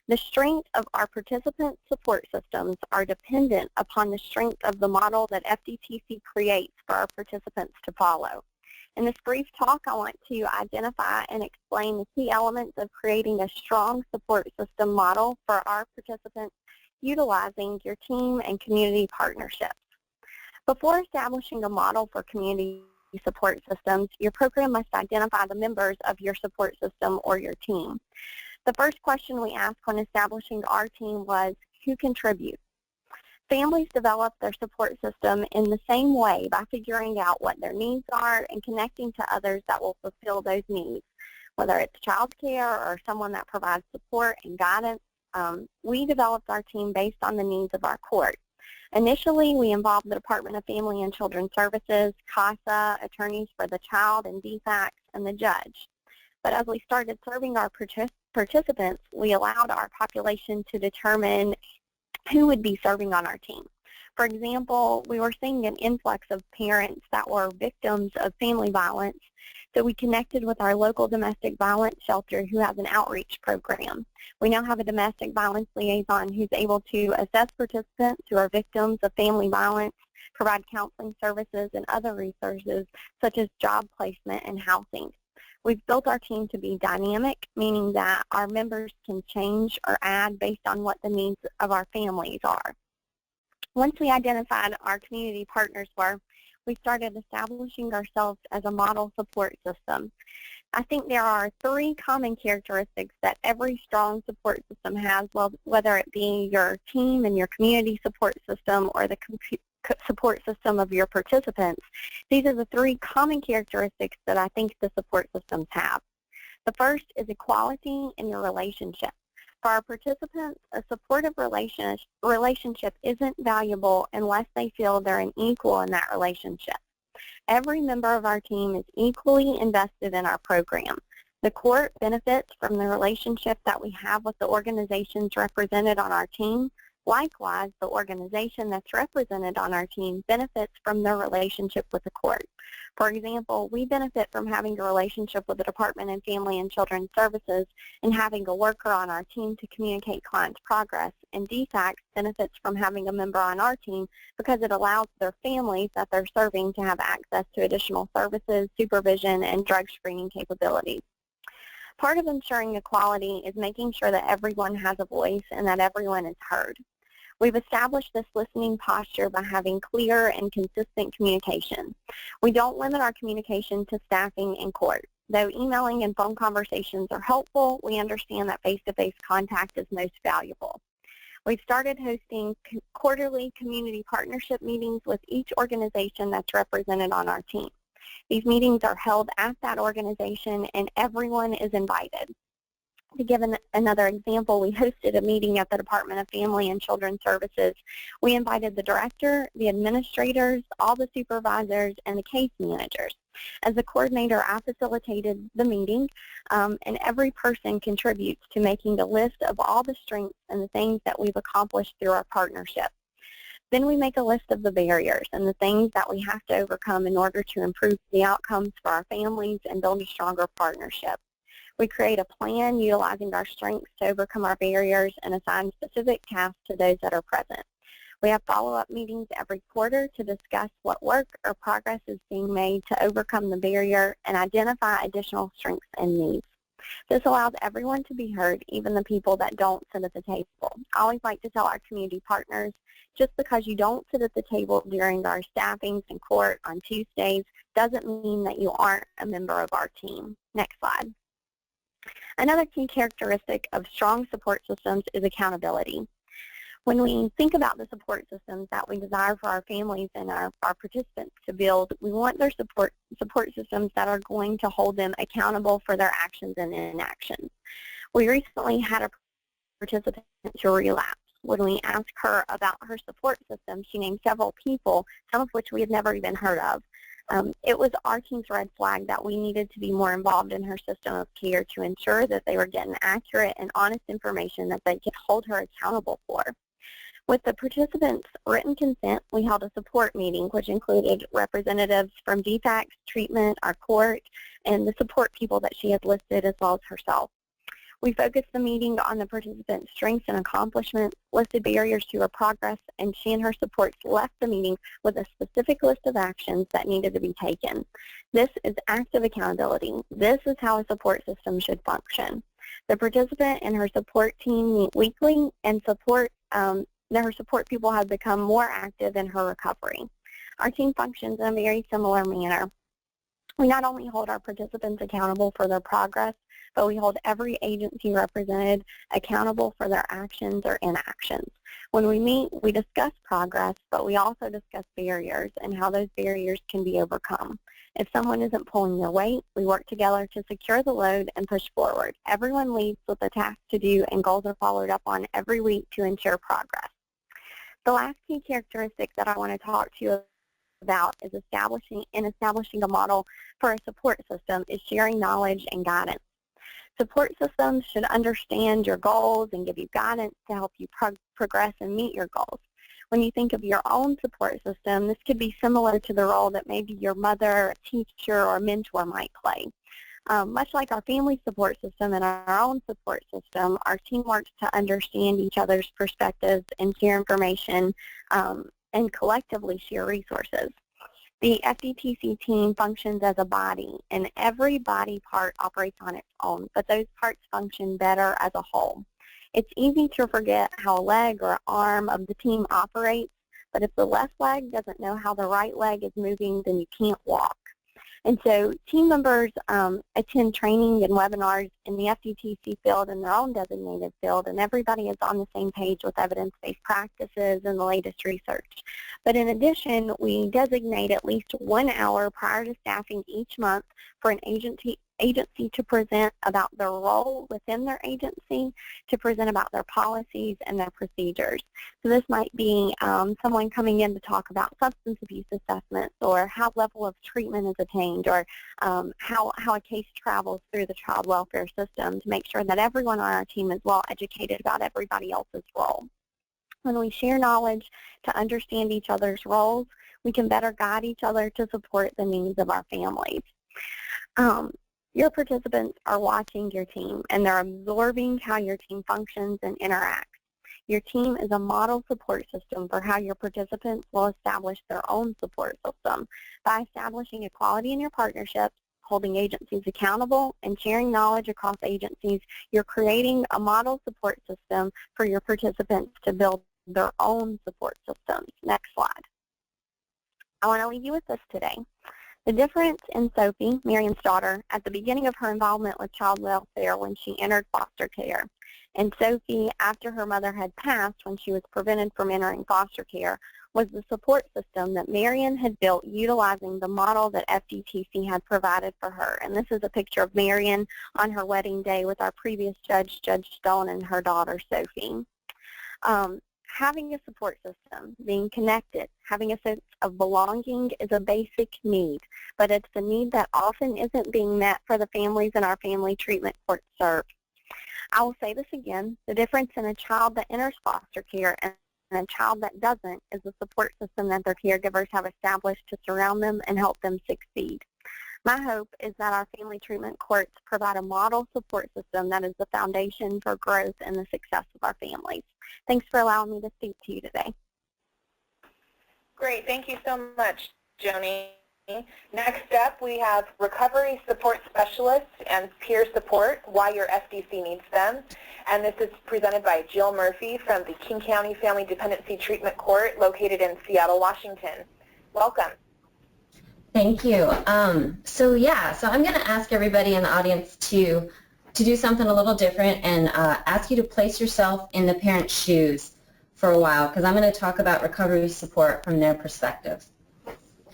The strength of our participant support systems are dependent upon the strength of the model that FDTC creates for our participants to follow. In this brief talk, I want to identify and explain the key elements of creating a strong support system model for our participants utilizing your team and community partnerships. Before establishing a model for community support systems, your program must identify the members of your support system or your team. The first question we asked when establishing our team was, who contributes? Families develop their support system in the same way by figuring out what their needs are and connecting to others that will fulfill those needs, whether it's child care or someone that provides support and guidance. We developed our team based on the needs of our court. Initially, we involved the Department of Family and Children's Services, CASA, attorneys for the child and DFACS, and the judge. But as we started serving our participants, we allowed our population to determine who would be serving on our team. For example, we were seeing an influx of parents that were victims of family violence, so we connected with our local domestic violence shelter who has an outreach program. We now have a domestic violence liaison who's able to assess participants who are victims of family violence, provide counseling services and other resources such as job placement and housing. We've built our team to be dynamic, meaning that our members can change or add based on what the needs of our families are. Once we identified our community partners were, we started establishing ourselves as a model support system. I think there are 3 common characteristics that every strong support system has, whether it be your team and your community support system or the support system of your participants. These are the 3 common characteristics that I think the support systems have. The first is equality in your relationship. For our participants, a supportive relationship isn't valuable unless they feel they're an equal in that relationship. Every member of our team is equally invested in our program. The court benefits from the relationship that we have with the organizations represented on our team. Likewise, the organization that's represented on our team benefits from their relationship with the court. For example, we benefit from having a relationship with the Department of Family and Children's Services and having a worker on our team to communicate clients' progress, and DFACS benefits from having a member on our team because it allows their families that they're serving to have access to additional services, supervision, and drug screening capabilities. Part of ensuring equality is making sure that everyone has a voice and that everyone is heard. We've established this listening posture by having clear and consistent communication. We don't limit our communication to staffing in court. Though emailing and phone conversations are helpful, we understand that face-to-face contact is most valuable. We've started hosting quarterly community partnership meetings with each organization that's represented on our team. These meetings are held at that organization and everyone is invited. To give another example, we hosted a meeting at the Department of Family and Children's Services. We invited the director, the administrators, all the supervisors, and the case managers. As the coordinator, I facilitated the meeting, and every person contributes to making a list of all the strengths and the things that we've accomplished through our partnership. Then we make a list of the barriers and the things that we have to overcome in order to improve the outcomes for our families and build a stronger partnership. We create a plan utilizing our strengths to overcome our barriers and assign specific tasks to those that are present. We have follow-up meetings every quarter to discuss what work or progress is being made to overcome the barrier and identify additional strengths and needs. This allows everyone to be heard, even the people that don't sit at the table. I always like to tell our community partners, just because you don't sit at the table during our staffings in court on Tuesdays doesn't mean that you aren't a member of our team. Next slide. Another key characteristic of strong support systems is accountability. When we think about the support systems that we desire for our families and our participants to build, we want their support systems that are going to hold them accountable for their actions and inactions. We recently had a participant to relapse. When we asked her about her support system, she named several people, some of which we had never even heard of. It was our team's red flag that we needed to be more involved in her system of care to ensure that they were getting accurate and honest information that they could hold her accountable for. With the participants' written consent, we held a support meeting, which included representatives from DFACS, treatment, our court, and the support people that she had listed, as well as herself. We focused the meeting on the participants' strengths and accomplishments, listed barriers to her progress, and she and her supports left the meeting with a specific list of actions that needed to be taken. This is active accountability. This is how a support system should function. The participant and her support team meet weekly, and her support people have become more active in her recovery. Our team functions in a very similar manner. We not only hold our participants accountable for their progress, but we hold every agency represented accountable for their actions or inactions. When we meet, we discuss progress, but we also discuss barriers and how those barriers can be overcome. If someone isn't pulling their weight, we work together to secure the load and push forward. Everyone leaves with a task to do, and goals are followed up on every week to ensure progress. The last key characteristic that I want to talk to you about is establishing a model for a support system is sharing knowledge and guidance. Support systems should understand your goals and give you guidance to help you progress and meet your goals. When you think of your own support system, this could be similar to the role that maybe your mother, a teacher, or mentor might play. Much like our family support system and our own support system, our team works to understand each other's perspectives and share information and collectively share resources. The FDTC team functions as a body, and every body part operates on its own, but those parts function better as a whole. It's easy to forget how a leg or arm of the team operates, but if the left leg doesn't know how the right leg is moving, then you can't walk. And so team members attend training and webinars in the FDTC field in their own designated field, and everybody is on the same page with evidence-based practices and the latest research. But in addition, we designate at least 1 hour prior to staffing each month for an agency to present about their role within their agency, to present about their policies and their procedures. So this might be someone coming in to talk about substance abuse assessments, or how level of treatment is attained, or how a case travels through the child welfare system, to make sure that everyone on our team is well educated about everybody else's role. When we share knowledge to understand each other's roles, we can better guide each other to support the needs of our families. Your participants are watching your team, and they're absorbing how your team functions and interacts. Your team is a model support system for how your participants will establish their own support system. By establishing equality in your partnerships, holding agencies accountable, and sharing knowledge across agencies, you're creating a model support system for your participants to build their own support systems. Next slide. I want to leave you with this today. The difference in Sophie, Miriam's daughter, at the beginning of her involvement with child welfare when she entered foster care, and Sophie, after her mother had passed when she was prevented from entering foster care, was the support system that Marion had built utilizing the model that FDTC had provided for her. And this is a picture of Marion on her wedding day with our previous judge, Judge Stone, and her daughter, Sophie. Having a support system, being connected, having a sense of belonging is a basic need, but it's a need that often isn't being met for the families in our family treatment court serve. I will say this again, the difference in a child that enters foster care and a child that doesn't is the support system that their caregivers have established to surround them and help them succeed. My hope is that our family treatment courts provide a model support system that is the foundation for growth and the success of our families. Thanks for allowing me to speak to you today. Great. Thank you so much, Joni. Next up, we have Recovery Support Specialists and Peer Support, Why Your FDC Needs Them. And this is presented by Jill Murphy from the King County Family Dependency Treatment Court located in Seattle, Washington. Welcome. Thank you. So I'm going to ask everybody in the audience to do something a little different and ask you to place yourself in the parent's shoes for a while, because I'm going to talk about recovery support from their perspective.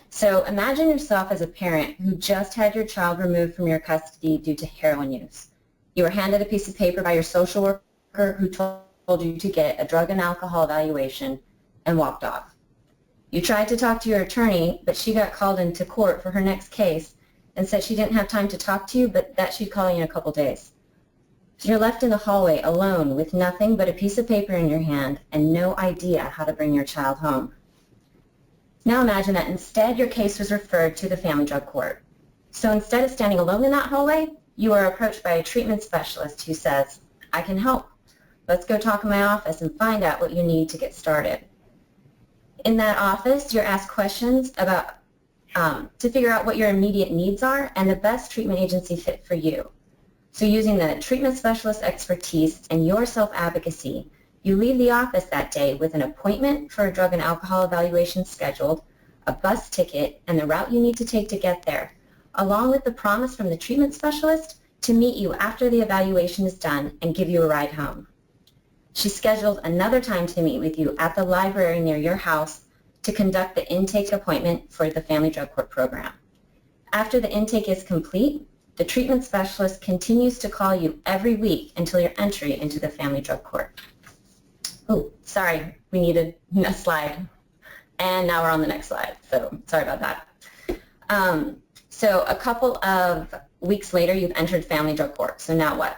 So imagine yourself as a parent who just had your child removed from your custody due to heroin use. You were handed a piece of paper by your social worker who told you to get a drug and alcohol evaluation and walked off. You tried to talk to your attorney, but she got called into court for her next case and said she didn't have time to talk to you, but that she'd call you in a couple days. So you're left in the hallway alone with nothing but a piece of paper in your hand and no idea how to bring your child home. Now imagine that instead your case was referred to the family drug court. So instead of standing alone in that hallway, you are approached by a treatment specialist who says, "I can help. Let's go talk in my office and find out what you need to get started." In that office, you're asked questions about to figure out what your immediate needs are and the best treatment agency fit for you. So using the treatment specialist expertise and your self-advocacy, you leave the office that day with an appointment for a drug and alcohol evaluation scheduled, a bus ticket, and the route you need to take to get there, along with the promise from the treatment specialist to meet you after the evaluation is done and give you a ride home. She scheduled another time to meet with you at the library near your house to conduct the intake appointment for the Family Drug Court program. After the intake is complete, the treatment specialist continues to call you every week until your entry into the Family Drug Court. Oh, sorry, we needed a slide. And now we're on the next slide, so sorry about that. So a couple of weeks later, you've entered Family Drug Court. So now what?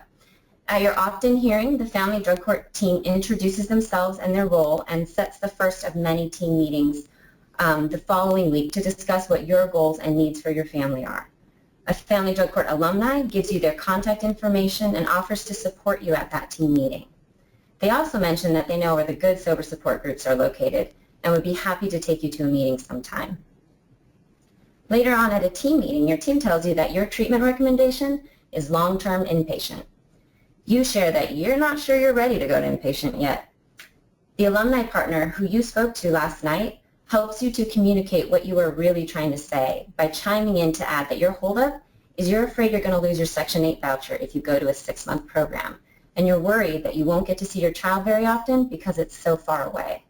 At your opt-in hearing, the Family Drug Court team introduces themselves and their role and sets the first of many team meetings the following week to discuss what your goals and needs for your family are. A Family Drug Court alumni gives you their contact information and offers to support you at that team meeting. They also mention that they know where the good sober support groups are located and would be happy to take you to a meeting sometime. Later on at a team meeting, your team tells you that your treatment recommendation is long-term inpatient. You share that you're not sure you're ready to go to inpatient yet. The alumni partner who you spoke to last night helps you to communicate what you are really trying to say by chiming in to add that your holdup is you're afraid you're going to lose your Section 8 voucher if you go to a 6-month program, and you're worried that you won't get to see your child very often because it's so far away.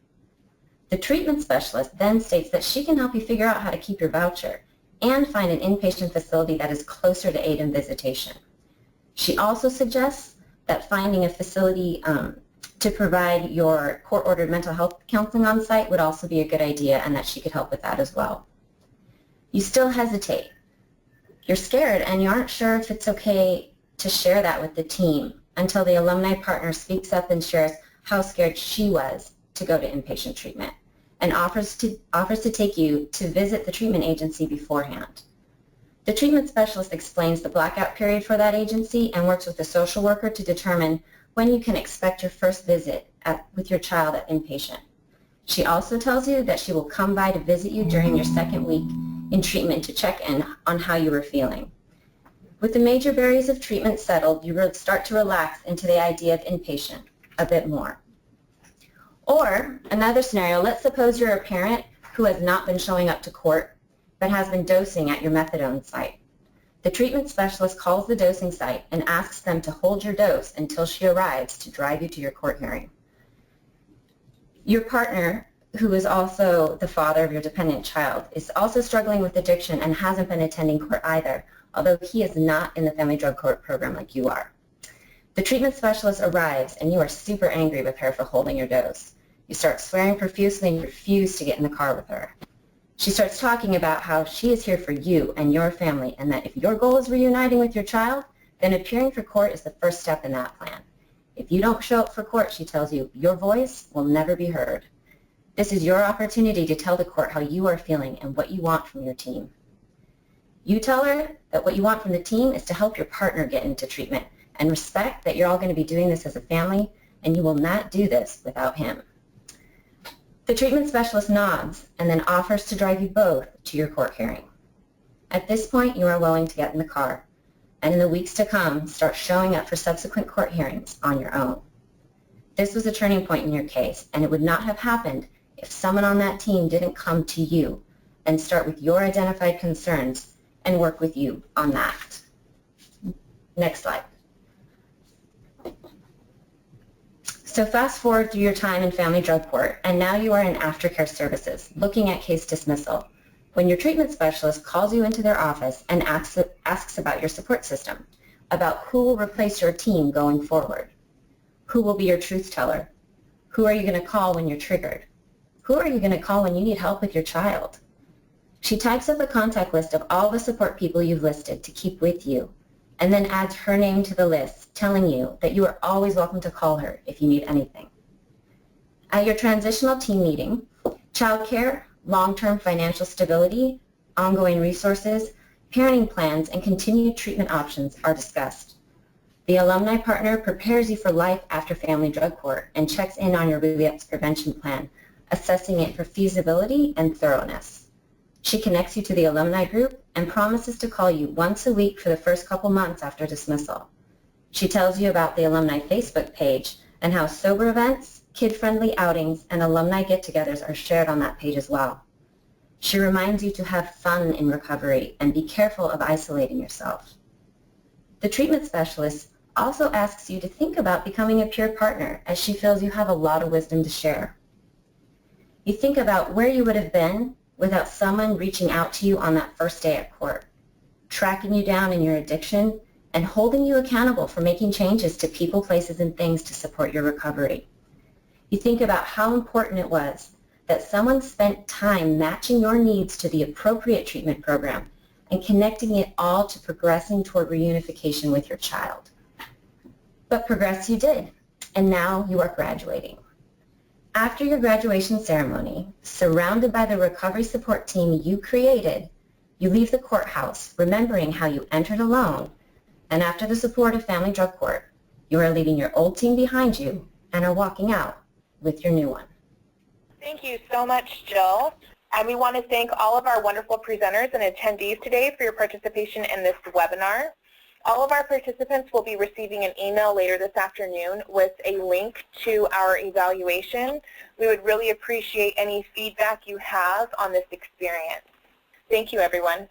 The treatment specialist then states that she can help you figure out how to keep your voucher and find an inpatient facility that is closer to aid in visitation. She also suggests that finding a facility to provide your court-ordered mental health counseling on site would also be a good idea, and that she could help with that as well. You still hesitate. You're scared and you aren't sure if it's okay to share that with the team until the alumni partner speaks up and shares how scared she was to go to inpatient treatment and offers to take you to visit the treatment agency beforehand. The treatment specialist explains the blackout period for that agency and works with the social worker to determine when you can expect your first visit with your child at inpatient. She also tells you that she will come by to visit you during your second week in treatment to check in on how you were feeling. With the major barriers of treatment settled, you will start to relax into the idea of inpatient a bit more. Or another scenario, let's suppose you're a parent who has not been showing up to court but has been dosing at your methadone site. The treatment specialist calls the dosing site and asks them to hold your dose until she arrives to drive you to your court hearing. Your partner, who is also the father of your dependent child, is also struggling with addiction and hasn't been attending court either, although he is not in the Family Drug Court program like you are. The treatment specialist arrives and you are super angry with her for holding your dose. You start swearing profusely and refuse to get in the car with her. She starts talking about how she is here for you and your family, and that if your goal is reuniting with your child, then appearing for court is the first step in that plan. If you don't show up for court, she tells you, your voice will never be heard. This is your opportunity to tell the court how you are feeling and what you want from your team. You tell her that what you want from the team is to help your partner get into treatment and respect that you're all going to be doing this as a family and you will not do this without him. The treatment specialist nods and then offers to drive you both to your court hearing. At this point, you are willing to get in the car and in the weeks to come, start showing up for subsequent court hearings on your own. This was a turning point in your case, and it would not have happened if someone on that team didn't come to you and start with your identified concerns and work with you on that. Next slide. So fast forward through your time in family drug court, and now you are in aftercare services, looking at case dismissal, when your treatment specialist calls you into their office and asks about your support system, about who will replace your team going forward. Who will be your truth teller? Who are you going to call when you're triggered? Who are you going to call when you need help with your child? She types up a contact list of all the support people you've listed to keep with you, and then adds her name to the list, telling you that you are always welcome to call her if you need anything. At your transitional team meeting, childcare, long-term financial stability, ongoing resources, parenting plans, and continued treatment options are discussed. The alumni partner prepares you for life after family drug court and checks in on your relapse prevention plan, assessing it for feasibility and thoroughness. She connects you to the alumni group and promises to call you once a week for the first couple months after dismissal. She tells you about the alumni Facebook page and how sober events, kid-friendly outings, and alumni get-togethers are shared on that page as well. She reminds you to have fun in recovery and be careful of isolating yourself. The treatment specialist also asks you to think about becoming a peer partner, as she feels you have a lot of wisdom to share. You think about where you would have been without someone reaching out to you on that first day at court, tracking you down in your addiction, and holding you accountable for making changes to people, places, and things to support your recovery. You think about how important it was that someone spent time matching your needs to the appropriate treatment program and connecting it all to progressing toward reunification with your child. But progress you did, and now you are graduating. After your graduation ceremony, surrounded by the recovery support team you created, you leave the courthouse remembering how you entered alone, and after the support of family drug court, you are leaving your old team behind you and are walking out with your new one. Thank you so much, Jill. And we want to thank all of our wonderful presenters and attendees today for your participation in this webinar. All of our participants will be receiving an email later this afternoon with a link to our evaluation. We would really appreciate any feedback you have on this experience. Thank you, everyone.